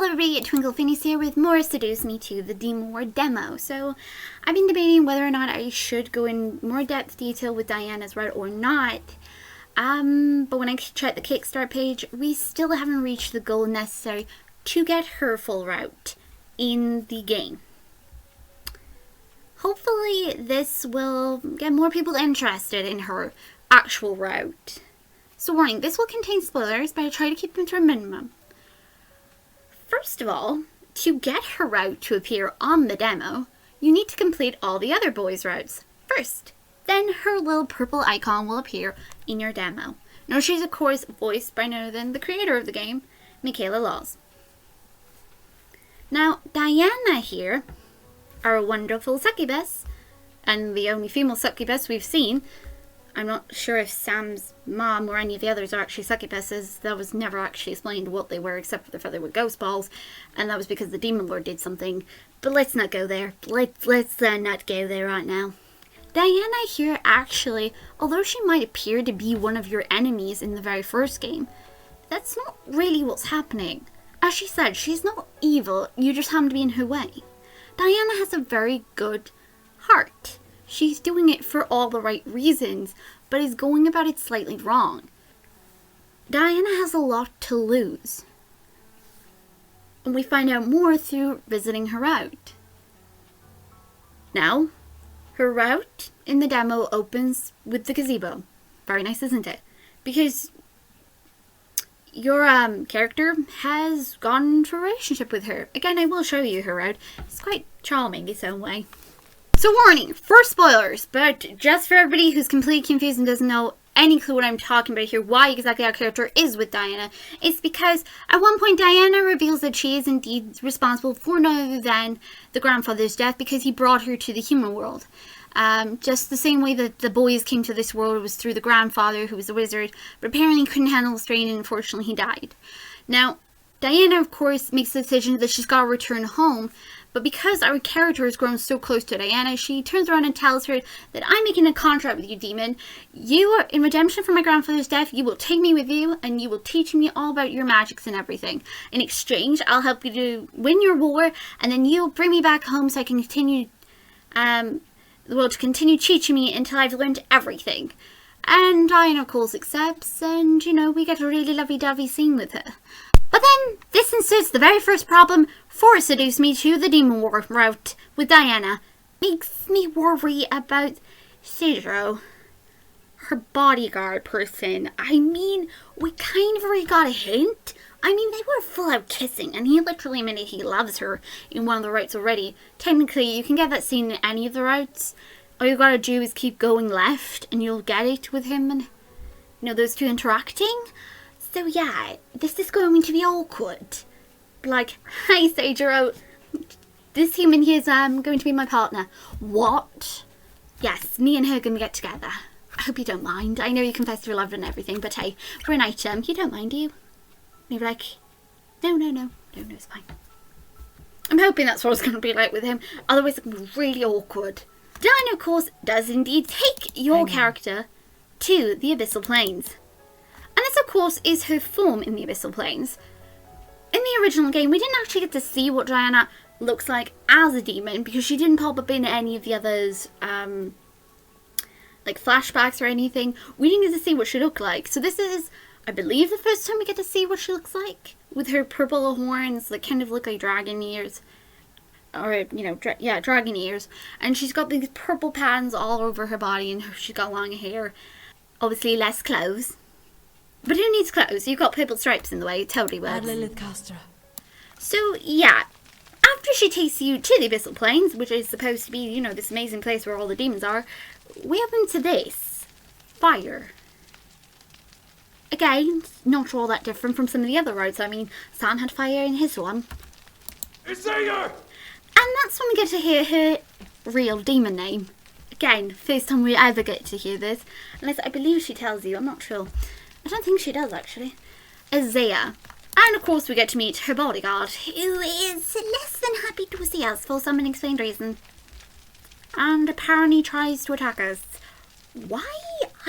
Hello everybody, TwinklePhoenix here with more Seduce Me to the Demon War demo. So, I've been debating whether or not I should go in more depth detail with Diana's route or not. But when I checked the Kickstart page, we still haven't reached the goal necessary to get her full route in the game. Hopefully this will get more people interested in her actual route. So warning, this will contain spoilers, but I try to keep them to a minimum. First of all, to get her route to appear on the demo, you need to complete all the other boys' routes first. Then her little purple icon will appear in your demo. Now she's of course voiced by none other than the creator of the game, Michaela Laws. Now Diana here, our wonderful succubus, and the only female succubus we've seen. I'm not sure if Sam's mom or any of the others are actually succubuses. That was never actually explained what they were, except for the fact they were ghost balls, and that was because the Demon Lord did something. But let's not go there. Let's not go there right now. Diana here actually, although she might appear to be one of your enemies in the very first game, that's not really what's happening. As she said, she's not evil, you just happen to be in her way. Diana has a very good heart. She's doing it for all the right reasons, but is going about it slightly wrong. Diana has a lot to lose. And we find out more through visiting her route. Now, her route in the demo opens with the gazebo. Very nice, isn't it? Because your character has gone into a relationship with her. Again, I will show you her route. It's quite charming in its own way. So warning, for spoilers, but just for everybody who's completely confused and doesn't know any clue what I'm talking about here, why exactly our character is with Diana, it's because at one point Diana reveals that she is indeed responsible for none other than the grandfather's death because he brought her to the human world. Just the same way that the boys came to this world was through the grandfather who was a wizard, but apparently couldn't handle the strain and unfortunately he died. Now, Diana of course makes the decision that she's got to return home. But because our character has grown so close to Diana, she turns around and tells her that I'm making a contract with you, demon. You are, in redemption for my grandfather's death, you will take me with you and you will teach me all about your magics and everything. In exchange, I'll help you to win your war and then you'll bring me back home so I can continue, continue teaching me until I've learned everything. And Diana, of course, accepts and, you know, we get a really lovey-dovey scene with her. But then, this inserts the very first problem for Seduce Me to the Demon War route with Diana. Makes me worry about Cedro, her bodyguard person. I mean, we kind of already got a hint. I mean, they were full out kissing, and he literally admitted he loves her in one of the routes already. Technically, you can get that scene in any of the routes. All you gotta do is keep going left, and you'll get it with him and, you know, those two interacting. So yeah, this is going to be awkward. Like, hi Seijiro, this human here is going to be my partner. What? Yes, me and her are going to get together. I hope you don't mind. I know you confess your love and everything, but hey, for an item, you don't mind, do you? Maybe like, no, it's fine. I'm hoping that's what it's going to be like with him. Otherwise, it's going to be really awkward. Diana, of course, does indeed take your character to the Abyssal Plains. And this, of course, is her form in the Abyssal Plains. In the original game, we didn't actually get to see what Diana looks like as a demon, because she didn't pop up in any of the others, like flashbacks or anything. We didn't get to see what she looked like. So this is, I believe, the first time we get to see what she looks like, with her purple horns that kind of look like dragon ears. Or, you know, dragon ears. And she's got these purple patterns all over her body, and she's got long hair. Obviously, less clothes. But who needs clothes? You've got purple stripes in the way. It totally works. So, yeah. After she takes you to the Abyssal Plains, which is supposed to be, you know, this amazing place where all the demons are, we hop into this. Fire. Again, not all that different from some of the other routes. I mean, Sam had fire in his one. It's there! And that's when we get to hear her real demon name. Again, first time we ever get to hear this. Unless I believe she tells you, I'm not sure. I don't think she does, actually. Isaiah. And of course we get to meet her bodyguard, who is less than happy to see us for some unexplained reason. And apparently tries to attack us. Why?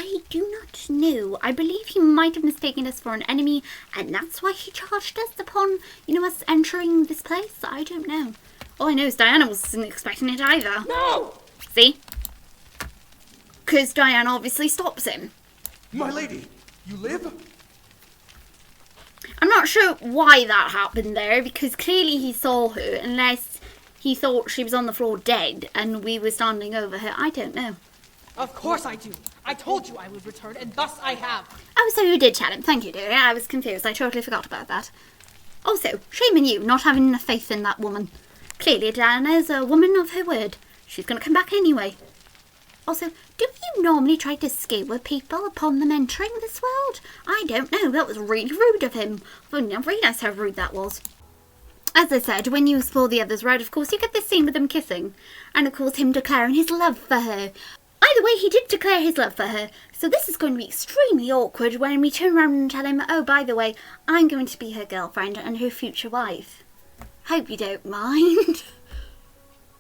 I do not know. I believe he might have mistaken us for an enemy, and that's why he charged us upon, us entering this place. I don't know. All I know is Diana wasn't expecting it either. No! See? Because Diana obviously stops him. My lady, you live? I'm not sure why that happened there, because clearly he saw her, unless he thought she was on the floor dead and we were standing over her. I don't know. Of course I do. I told you I would return, and thus I have. Oh, so you did tell him. Thank you, dear. I was confused. I totally forgot about that. Also, shame on you, not having enough faith in that woman. Clearly, Diana is a woman of her word. She's going to come back anyway. Also, do you normally try to skewer people upon them entering this world? I don't know. That was really rude of him. I didn't realise how rude that was. As I said, when you explore the others route, of course, you get this scene with them kissing. And, of course, him declaring his love for her. Either way, he did declare his love for her. So this is going to be extremely awkward when we turn around and tell him, oh, by the way, I'm going to be her girlfriend and her future wife. Hope you don't mind.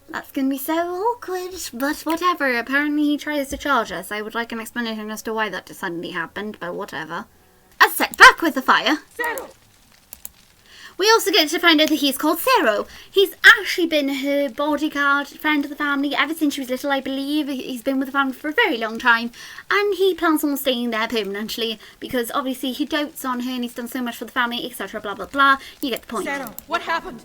That's going to be so awkward, but whatever. Apparently he tries to charge us. I would like an explanation as to why that suddenly happened, but whatever. As said, back with the fire. Settle! We also get to find out that he's called Zero. He's actually been her bodyguard, friend of the family, ever since she was little, I believe. He's been with the family for a very long time, and he plans on staying there permanently, because obviously he dotes on her and he's done so much for the family, etc. Blah, blah, blah. You get the point. Settle! What happened?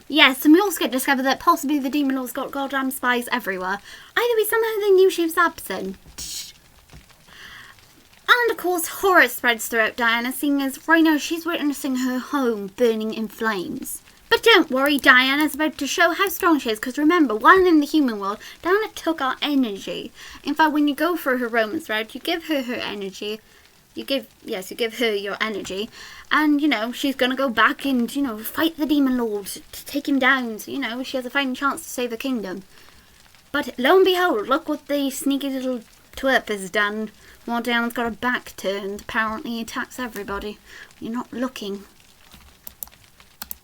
Yes, and we also get to discover that possibly the Demon Lord's got goddamn spies everywhere. Either way, somehow they knew she was absent. And of course, horror spreads throughout Diana, seeing as right now she's witnessing her home burning in flames. But don't worry, Diana's about to show how strong she is, because remember, while in the human world, Diana took our energy. In fact, when you go for her romance route, you give her her energy. You give her your energy. And, she's going to go back and, fight the Demon Lord to take him down. So, she has a fighting chance to save the kingdom. But lo and behold, look what the sneaky little twerp has done. While Diana's got her back turned, apparently he attacks everybody. You're not looking.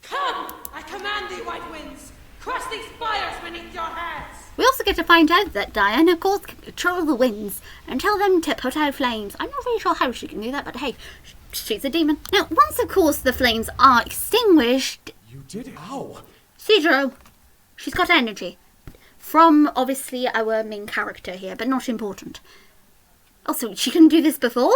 Come! I command thee, white winds! Crush these fires beneath your hands! We also get to find out that Diana, of course, can control the winds and tell them to put out flames. I'm not really sure how she can do that, but hey, she's a demon. Now, once, of course, the flames are extinguished... You did it? How? Cedro, she's got energy. From, obviously, our main character here, but not important. Also, she couldn't do this before?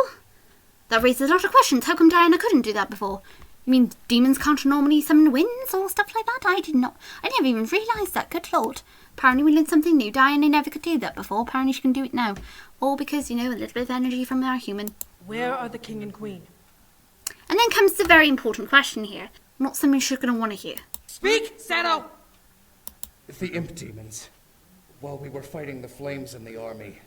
That raises a lot of questions. How come Diana couldn't do that before? You mean demons can't normally summon winds or stuff like that? I never even realised that. Good lord. Apparently we learned something new. Diana never could do that before. Apparently she can do it now. All because, a little bit of energy from our human. Where are the king and queen? And then comes the very important question here. Not something she's going to want to hear. Speak, Settle! The imp demons. While we were fighting the flames in the army,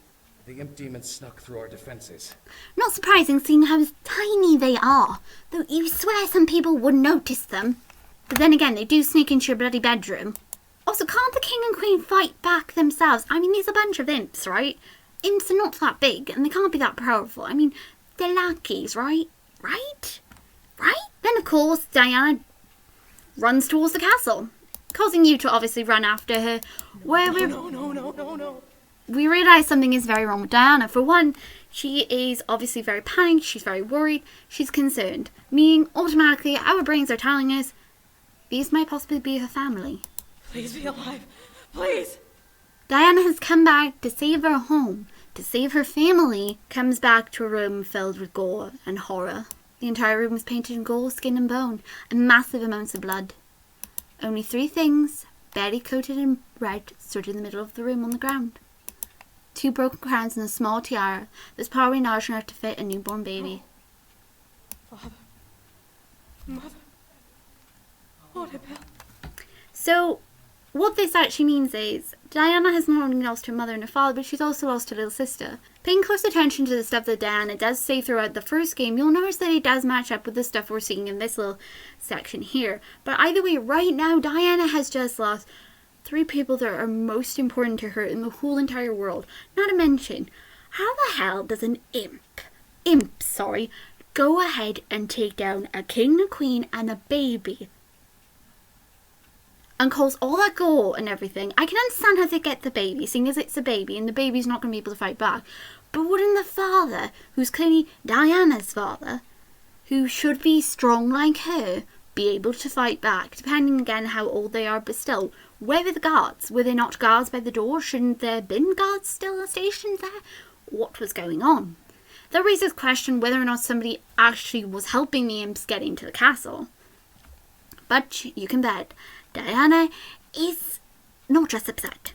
the imp demons snuck through our defenses. Not surprising, seeing how tiny they are. Though you swear some people would notice them. But then again, they do sneak into your bloody bedroom. Also, can't the king and queen fight back themselves? I mean, there's a bunch of imps, right? Imps are not that big, and they can't be that powerful. I mean, they're lackeys, right? Right? Then, of course, Diana runs towards the castle, causing you to obviously run after her. No. We realise something is very wrong with Diana. For one, she is obviously very panicked, she's very worried, she's concerned. Meaning, automatically, our brains are telling us, these might possibly be her family. Please be alive. Please. Diana has come back to save her home, to save her family, comes back to a room filled with gore and horror. The entire room is painted in gore, skin and bone, and massive amounts of blood. Only 3 things, barely coated in red, stood in the middle of the room on the ground. 2 broken crowns and a small tiara that's probably large enough to fit a newborn baby. Father. Mother. Oh, Annabelle. So, what this actually means is, Diana has not only lost her mother and her father, but she's also lost her little sister. Paying close attention to the stuff that Diana does say throughout the first game, you'll notice that it does match up with the stuff we're seeing in this little section here. But either way, right now, Diana has just lost 3 people that are most important to her in the whole entire world. Not to mention, how the hell does an imp, go ahead and take down a king, a queen, and a baby? And cause all that gore and everything. I can understand how they get the baby, seeing as it's a baby and the baby's not going to be able to fight back. But wouldn't the father, who's clearly Diana's father, who should be strong like her, be able to fight back, depending again how old they are, but still, where were the guards? Were there not guards by the door? Shouldn't there have been guards still stationed there? What was going on? That raises question whether or not somebody actually was helping the imps get into the castle. But you can bet, Diana is not just upset.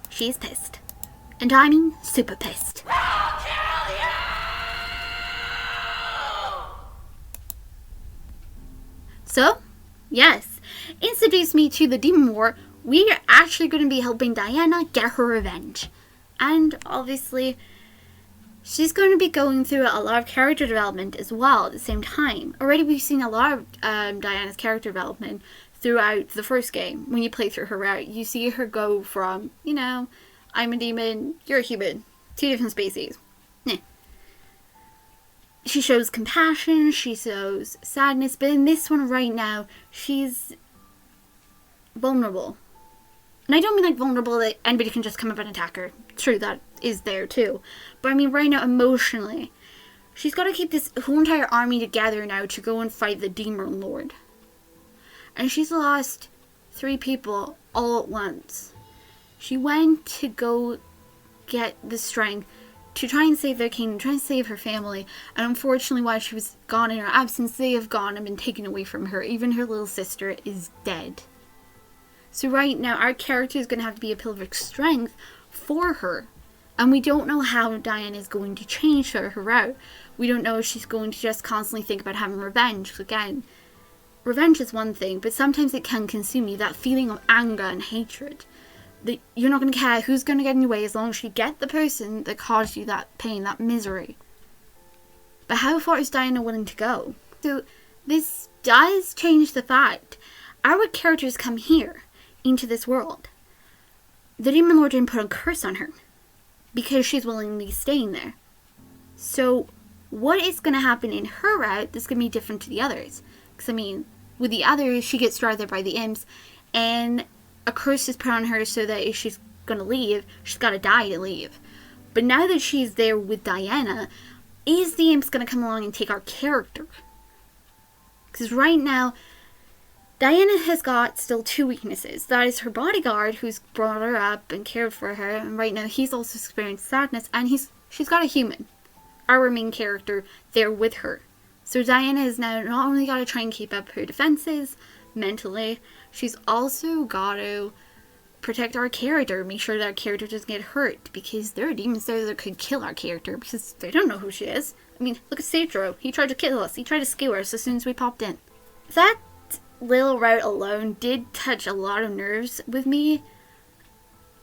She's pissed. And I mean super pissed. I'll kill you! So, yes, in Seduce Me to the Demon War, we are actually going to be helping Diana get her revenge. And obviously, she's going to be going through a lot of character development as well at the same time. Already we've seen a lot of Diana's character development throughout the first game. When you play through her route, you see her go from, you know, I'm a demon, you're a human. Two different species. She shows compassion, she shows sadness, but in this one right now, she's vulnerable. And I don't mean like vulnerable that anybody can just come up and attack her. True, that is there too. But I mean right now, emotionally, she's got to keep this whole entire army together now to go and fight the Demon Lord. And she's lost 3 people all at once. She went to go get the strength to try and save their kingdom, try and save her family. And unfortunately, while she was gone in her absence, they have gone and been taken away from her. Even her little sister is dead. So right now, our character is going to have to be a pillar of strength for her. And we don't know how Diana is going to change her route. We don't know if she's going to just constantly think about having revenge. Again, revenge is one thing, but sometimes it can consume you. That feeling of anger and hatred. That you're not going to care who's going to get in your way as long as you get the person that caused you that pain, that misery. But how far is Diana willing to go? So this does change the fact our characters come here into this world. The Demon Lord didn't put a curse on her because she's willingly staying there. So what is going to happen in her route that's going to be different to the others? Because I mean, with the others, she gets dragged there by the imps and a curse is put on her so that if she's going to leave, she's got to die to leave. But now that she's there with Diana, is the imps going to come along and take our character? Because right now, Diana has got still 2 weaknesses. That is her bodyguard, who's brought her up and cared for her, and right now he's also experienced sadness, and she's got a human, our main character, there with her. So Diana has now not only got to try and keep up her defenses mentally, she's also got to protect our character, make sure that our character doesn't get hurt, because there are demons there that could kill our character because they don't know who she is. I mean, look at Cedro. He tried to kill us. He tried to skewer us as soon as we popped in. That little route alone did touch a lot of nerves with me.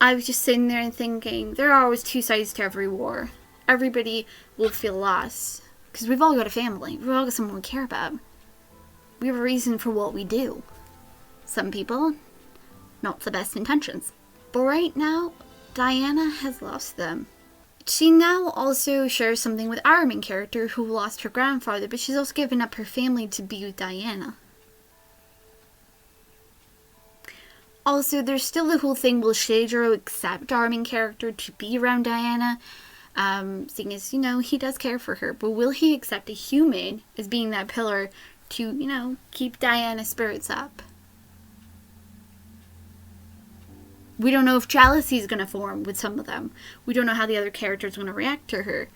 I was just sitting there and thinking, there are always 2 sides to every war. Everybody will feel lost because we've all got a family. We've all got someone we care about. We have a reason for what we do. Some people, not the best intentions. But right now, Diana has lost them. She now also shares something with our main character who lost her grandfather, but she's also given up her family to be with Diana. Also, there's still the whole thing, will Shadro accept our main character to be around Diana? Seeing as, you know, he does care for her, but will he accept a human as being that pillar to, you know, keep Diana's spirits up? We don't know if jealousy is going to form with some of them. We don't know how the other characters are going to react to her.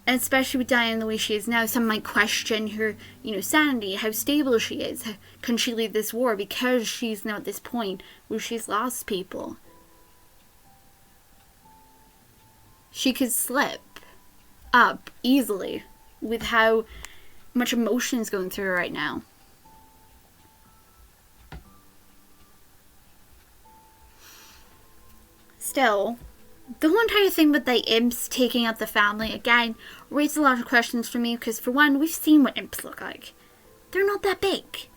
And especially with Diana the way she is now, some might question her, you know, sanity, how stable she is. Can she leave this war because she's now at this point where she's lost people? She could slip up easily with how much emotion is going through her right now. Still, the whole entire thing with the imps taking out the family, again, raises a lot of questions for me, because for one, we've seen what imps look like. They're not that big.